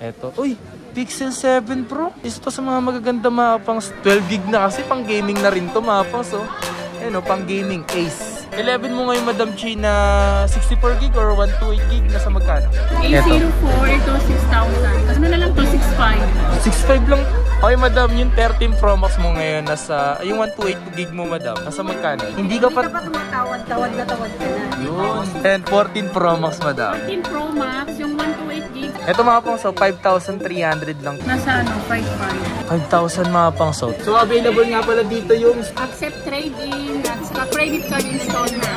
Eto. Uy! Pixel 7 Pro. Isa to sa mga magaganda mga pangs. 12 gig na kasi. Pang gaming na rin to mga pangs. Oh. Ayan o, pang gaming. Ace. 11 mo ngayon, Madam Chi, na 64 gig or 128 gig? Nasa magkano? A04, ito 6,000. Ano na lang to? 6,500. 6,500 lang. Okay, Madam, yung 13 Pro Max mo ngayon, nasa, yung 128 gig mo, Madam, nasa magkano? Hindi ka pa tumatawad na tawad ka na. Yun. And 14 Pro Max, Madam. 14 Pro Max, yung 128 gig. Ito mga pangso, 5,300 lang. Nasa ano, 5,500. 5,000 mga pangso. So, available nga pala dito yung Accept trade-in at saka credit card install na.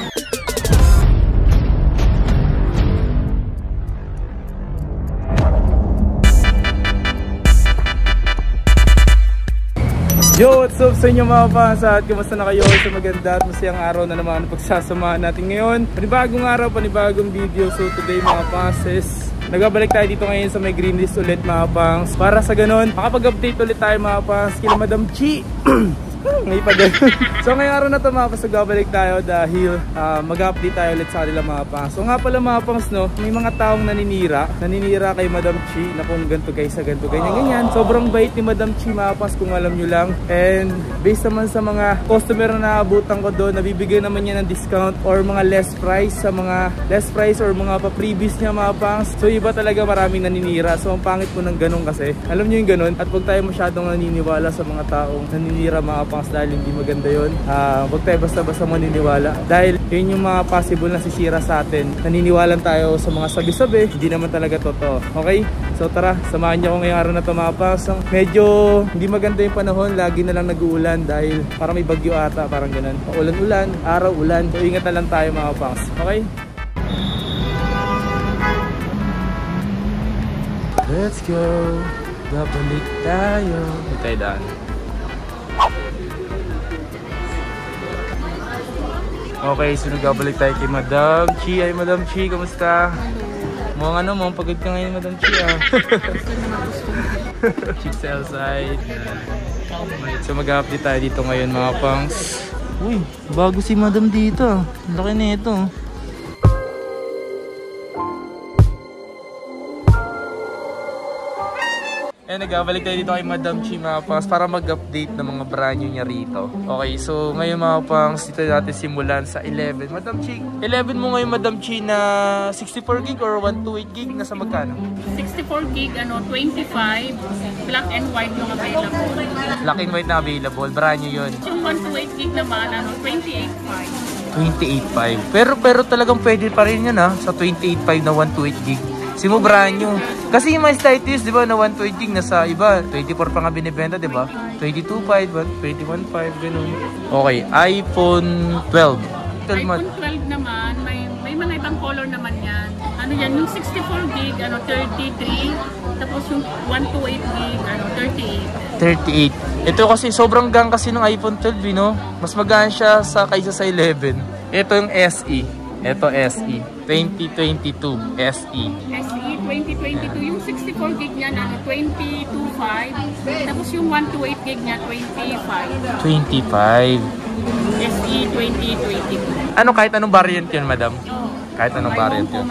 Yo, what's up sa inyo mga fans at kumusta na kayo sa maganda at masayang araw na naman ang pagsasamahan natin ngayon. Panibagong araw, panibagong video. So today mga fans is nagbabalik tayo dito ngayon sa may green list ulit mga fans. Para sa ganun, makapag-update ulit tayo mga fans kila Madam Chi. May pa din. So ngayong araw na ito mga pangs, nagbabalik tayo dahil mag-update tayo ulit sa kanila mga pangs. So nga pala mga pangs, no, may mga taong naninira kay Madam Chi na kung ganito guys, ganito ganyan. Sobrang bait ni Madam Chi mga pangs kung alam nyo lang. And based naman sa mga customer na naabutan ko doon, nabibigyan naman niya ng discount or mga less price sa mga less price or mga pa-previous niya mga pangs. So iba talaga, maraming naninira. So ang pangit po ng ganun kasi, alam nyo yung ganun, at huwag tayo masyadong naniniwala sa mga taong naninira mga pangs dahil hindi maganda yun. Huwag tayo basta-basta maniniwala dahil yun yung mga possible na sisira sa atin. Naniniwalan tayo sa mga sabi-sabi, hindi naman talaga totoo. Okay? So tara, samahan niyo ako ngayong araw na ito mga pangs. Medyo hindi maganda yung panahon, lagi na lang nag-uulan dahil parang may bagyo ata, parang ganun. Ulan-ulan, araw-ulan. So ingat na lang tayo mga pangs. Okay? Let's go! Babalik tayo. Tayo daan. Okay, so nagbabalik tayo kay Madam Chi. Ay, Madam Chi, kamusta? Mukhang ano, mukhang pagod ka ngayon, Madam Chi, ah. Chicks outside. So mag-update tayo dito ngayon, mga pangs. Uy, bago si Madam dito. Laki na ito. Nagbabalik tayo dito kay Madam Chi mga pangs para mag-update ng mga brand new niya rito. Okay, so ngayon mga pangs, dito natin simulan sa 11. Madam Chi, 11 mo ngayon Madam Chi na 64 gig or 128 gig? Nasa magkano? 64 gig, 25, black and white yung available. Black and white na available, brand new yun. Yung 128 gig naman, 28.5. 28.5. Pero talagang pwede pa rin yun sa 28.5 na 128 gig. Simo brand new. Kasi yung mga Slighties, di ba, na 128 gig nasa iba, 24 pa nga binibenta, di ba? 22.5, 21.5, ganun. Okay, iPhone 12. iPhone 12 naman, may mga ibang color naman yan. Ano yan, yung 64 gig, 33, tapos yung 128 gig, 38. 38. Ito kasi sobrang gang kasi ng iPhone 12, no? Mas magaan siya kaysa sa 11. Ito yung SE. Ito SE 2022 SE 2022 yung 64 gig niya 22.5, tapos yung 128 gig niya 25 SE 2022. Ano, kahit anong variant yun, Madam? Kahit anong variant yun.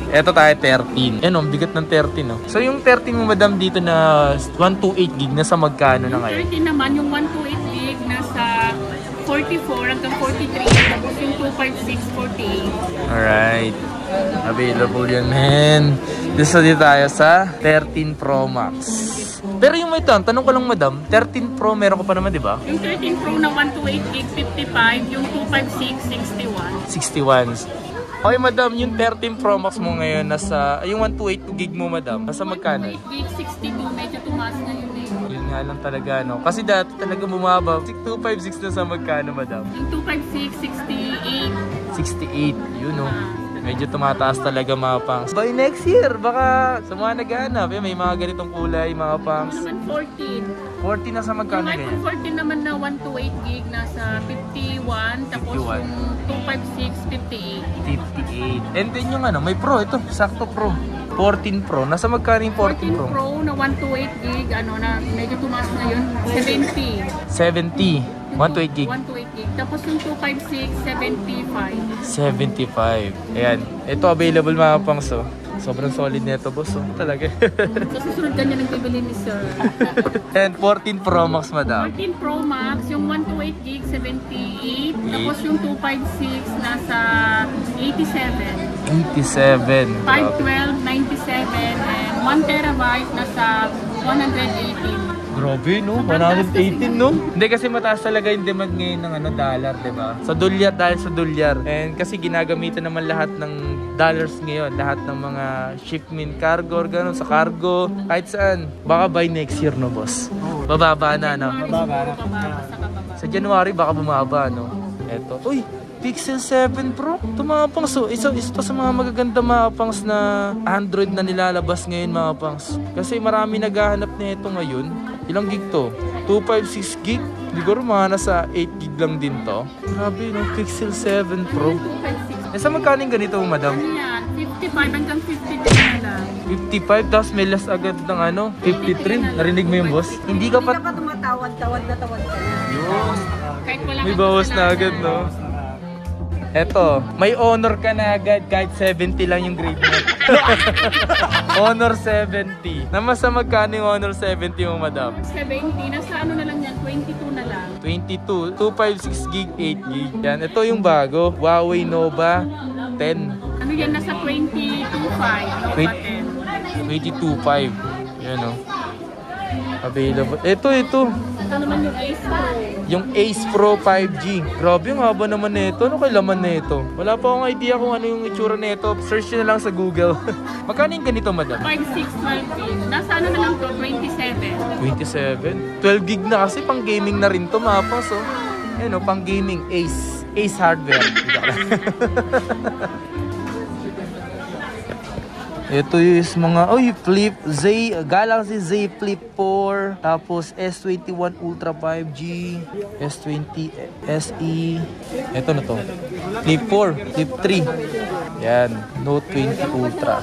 Ito tayo 13. Yan, bigat ng 13, no? So yung 13 mo, Madam, dito na 128 gig nasa magkano na ngayon? 13 naman yung 128 gig nasa 44 hanggang 43, tapos yung 256, 48. Alright. Available yan, man. Dito tayo sa 13 Pro Max. Pero yung may tanong ko lang, Madam, 13 Pro meron ko pa naman, di ba? Yung 13 Pro na 128 gig, 55, yung 256, 61. Okay, Madam, yung 13 Pro Max mo ngayon, nasa, yung 128 gig mo, Madam, nasa magkano? 128 gig, 62, medyo tumaas na yun eh. Yun nga lang talaga, no? Kasi dati talaga bumaba. 256 na sa magkano, Madam? Yung 256, 68. 68, yun, no? Medyo tumataas talaga, mga pangs. By next year, baka sa mga naghahanap, may mga ganitong kulay, mga pangs. Naman 14. 14 na sa magkano yung ganyan? iPhone 14 naman na 128 gig, nasa 51, tapos 51. yung 256, 58. 58. And then yung may Pro, ito, sakto Pro. 14 Pro, nasa magkano yung 14 Pro? 14 Pro na 128 gig, na medyo tumaas na yun, 70. 70. 128 gig. 128 gig. Tapos yung 256, 75. 75. Ayan. Ito available mga pangs. Sobrang solid nito, boss. Oh, talaga. So, susunod ka niya ng bibili ni sir. And 14 Pro Max, madam. 14 Pro Max, yung 128 gig, 78. Tapos yung 256, nasa 87. 87. 512, 97. And 1 terabyte, nasa 118. Grabe, no? 118, no? Hindi, kasi mataas talaga yung demand ngayon ng dollar, diba? Sa dolyar, dahil sa dolyar. And kasi ginagamitan naman lahat ng dollars ngayon. Lahat ng mga shipment, cargo, or gano'n, sa cargo, kahit saan. Baka by next year, no, boss? Bababa na, no? Bababa. Sa January, baka bumaba, no? Eto. Uy! Pixel 7 Pro. Tumapang. So, isa pa sa mga magaganda mga pangs na Android na nilalabas ngayon mga pangs. Kasi marami naghahanap na ito ngayon. Ilang gig to? 256 gig? Siguro mga nasa 8 gig lang din to. Grabe, no? Pixel 7 Pro. Sa magkano yung ganito, madam? Yan, 55 hanggang 53 na lang. 55, tapos may last agad ng 53. Narinig mo yung boss? Hindi ka pa tumatawad na tawad ka na. yun. Kahit wala May kang bawas na kasalanan. agad, no? Eto, may honor ka na agad kahit 70 lang yung grade mo. Honor 70. Namasa magkano yung honor 70 mo, madam? 70, nasa ano na lang yan, 22 na lang. 22, 256 gig, 8 gig. Yan, ito yung bago. Huawei Nova 10. Ano yan, nasa 22.5, Nova 10. 22.5. Yan, o. Available. Ito. Ito naman yung Ace Pro. Yung Ace Pro 5G. Grabe, yung haba naman nito. Ano kay laman nito? Wala pa akong idea kung ano yung itsura nito. Search nyo na lang sa Google. Magkano yung ganito, madam? 5.6, 12 gig. Nasa ano na lang to, 27. 27? 12 gig na kasi pang gaming na rin to, mapas, oh. Yan, oh, pang gaming. Ace hardware. Ito yung mga, Galaxy Z Flip 4, tapos S21 Ultra 5G, S20 SE, ito na to, Flip 4, Flip 3, yan, Note 20 Ultra.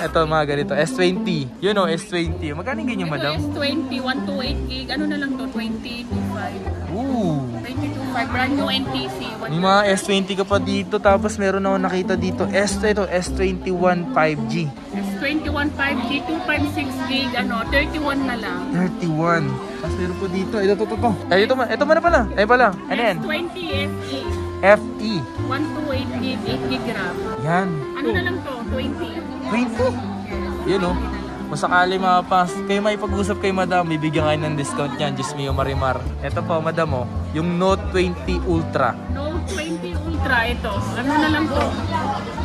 Ito mga ganito, S20. Yun o, S20. Magkano yung ganyan, madam? Ito S20, 128 gig. Ano na lang to, 22.5. Ooh. 22.5, brand new NTC. May mga S20 ka pa dito, tapos meron ako nakita dito. S21 5G. S21 5G, 256 gig, 31 na lang. 31. Tapos meron po dito. Ito. Ay, ito man na pala. Ay pala. Ano yan? S20 FE. FE. 128 gig, 8 gig RAM. Yan. Ano na lang to, 20. 20. Yun o. Kung sakali mga pas, kayo may pag-usap kay madam, bibigyan kayo ng discount yan. Diyos mio marimar. Ito po, madam o. Yung Note 20 Ultra. Note 20 Ultra, ito. Ano na lang to?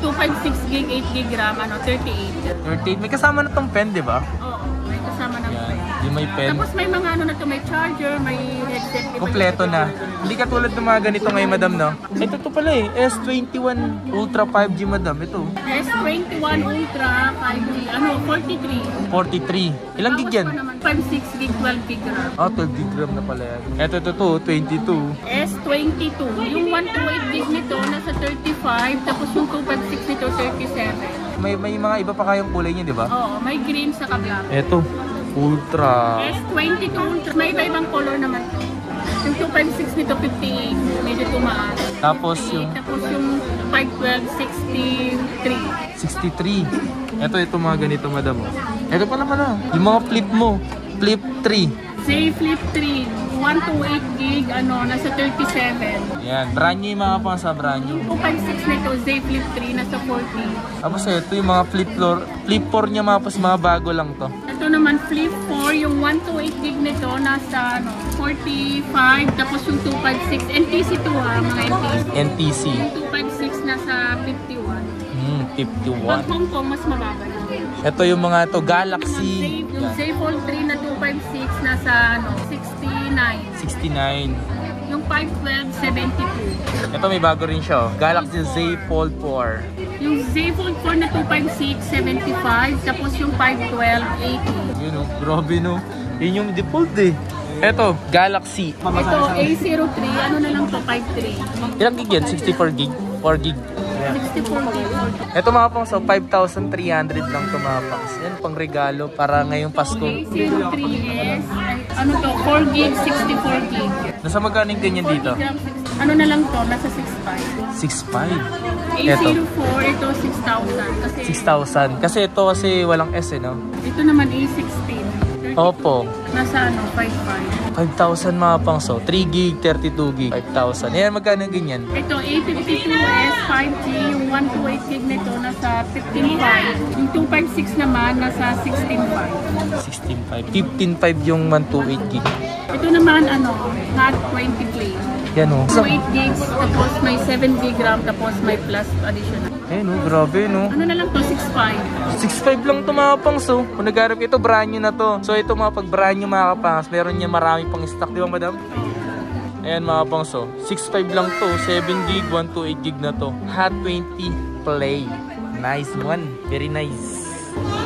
256 gig, 8 gig RAM, 38. 38. May kasama na tong pen, di ba? Oo, may kasama ng Yan. pen. Yung may pen. Tapos may mga ano na to, may charger, may headset. Kompleto na. Hindi katulad ng mga ganito ngayon, madam, no? Ito to pala eh. S21 Ultra 5G, madam. Ito. S21 Ultra 5G, 43. 43. Ilang gig yan? 56 gig, 12 gig RAM. 12 gig RAM na pala yan. Ito, 22. S22, yung 128 gig nito, nasa 35, tapos yung 256 nito, 37. May mga iba pa kayong kulay niya, di ba? Oo, may green sa black. Ito. Ultra. S22 Ultra, may iba-ibang color naman to. Yung 256 nito, 58, medyo tumaas. Tapos yung Tapos yung 512, 63. 63. Ito mga ganito, madam. Ito pala. Yung mga flip mo. Flip 3. Z Flip 3, 128 gig, nasa 37. Yan. Brand new yung mga pang sa brand new. 256 nito, Z Flip 3, nasa 40. Tapos ito yung mga flip 4 niya mga bago lang to. Ito naman, Flip 4, yung 128 gig nito, nasa 45, tapos yung 256, NTC 2 ha, mga NTC. NTC. Yung 256 nasa 51. 51. Pag Hong Kong, mas mababa na. Ito yung mga to Galaxy. Yung Z Fold 3 na 256, nasa 69. 69. Yung 512, 72. Ito may bago rin siya. Galaxy Z Fold 4. Yung Z Fold 4 na 256, 75. Tapos yung 512, 80. Yun o. Grabe no. Yun yung default eh. Eto, Galaxy. Ito, A03, ano na lang to, 5.3. Ilang gig yan? 64 gig? 4 gig? 64 gig. Ito mga pangs, so 5,300 lang ito mga pangs. Yan, pang regalo para ngayong Pasko. A03S, ano to, 4 gig, 64 gig. Nasa magkano yung ganyan dito? Ano na lang to, nasa 6.5. 6,500. A04, ito 6,000. Kasi 6,000. Kasi ito kasi walang S eh, no? ito naman A16. Opo. Nasa ano, 5.5. 5,000 mga pangso. 3 gig, 32 gig. 5,000. Yan, magkano ganyan? Ito, A52S, 5G. Yung 128 gig nito, nasa 15.5. Yung 256 naman, nasa 16.5. 16.5. 15.5 yung 128 gig. Ito naman, ano, Hot 20 Play. Yan o. 8 gigs, tapos may 7 gig RAM, tapos may plus additional. Eh no, grabe no. Ano na lang to, 6.5. 6.5 lang ito mga pangso. Kung nag-arap ito, brand new na to. So ito mga pag brand new mga kapangas, meron niya marami pang stock. Di ba madam? Ayan mga pangso. 6.5 lang to. 7 gig, 128 gig na to. Hot 20 Play. Nice one. Very nice.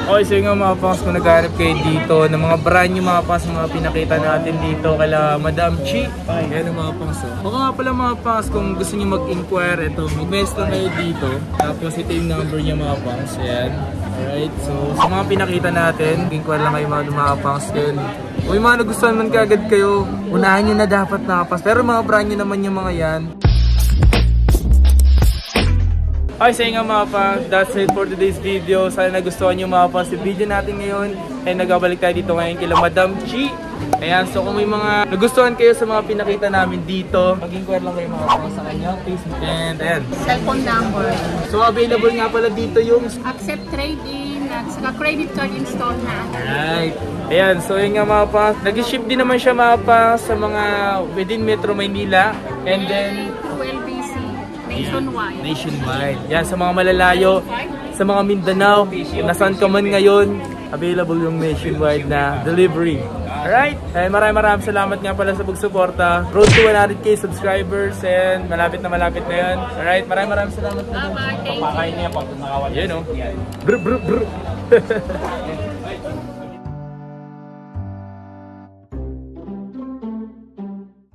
Okay, so yung mga pangas, kung nagharap kayo dito ng mga brand new mga pangas, mga pinakita natin dito kala Madam Chi. Ayan ang mga pangas. O nga pala mga pangas, kung gusto nyo mag-inquire, ito, mag-message lang kayo dito. Tapos ito yung number niya mga pangas. Ayan. Alright, so sa mga pinakita natin, inquire lang kayo mga pangas. Kung may mga nagustuhan man kagad kayo, unahan nyo na dapat mga pangas. Pero mga brand new naman yung mga yan. Okay, so nga mga pangs, that's it for today's video. Sana nagustuhan nyo mga pangs yung video natin ngayon. And nagbabalik tayo dito ngayon kila Madam Chi. Ayan, so kung may mga nagustuhan kayo sa mga pinakita namin dito, mag-inquire lang kayo mga pangs sa kanyang Facebook. And ayan, Cellphone number. so available nga pala dito yung Accept trade-in at saka credit card install na. Alright. Ayan, so yun nga mga pangs. Nag-ship din naman siya mga pangs sa mga within Metro Maynila. And then through LBC. Nationwide. Nationwide. Yan, sa mga malalayo, sa mga Mindanao, kung nasaan ka man ngayon, available yung nationwide na delivery. Alright? Maraming salamat nga pala sa pagsuporta. Road to 100k subscribers and malapit na yan. Alright? Maraming salamat. Bye-bye. Thank you. Yan o. Brr brr brr.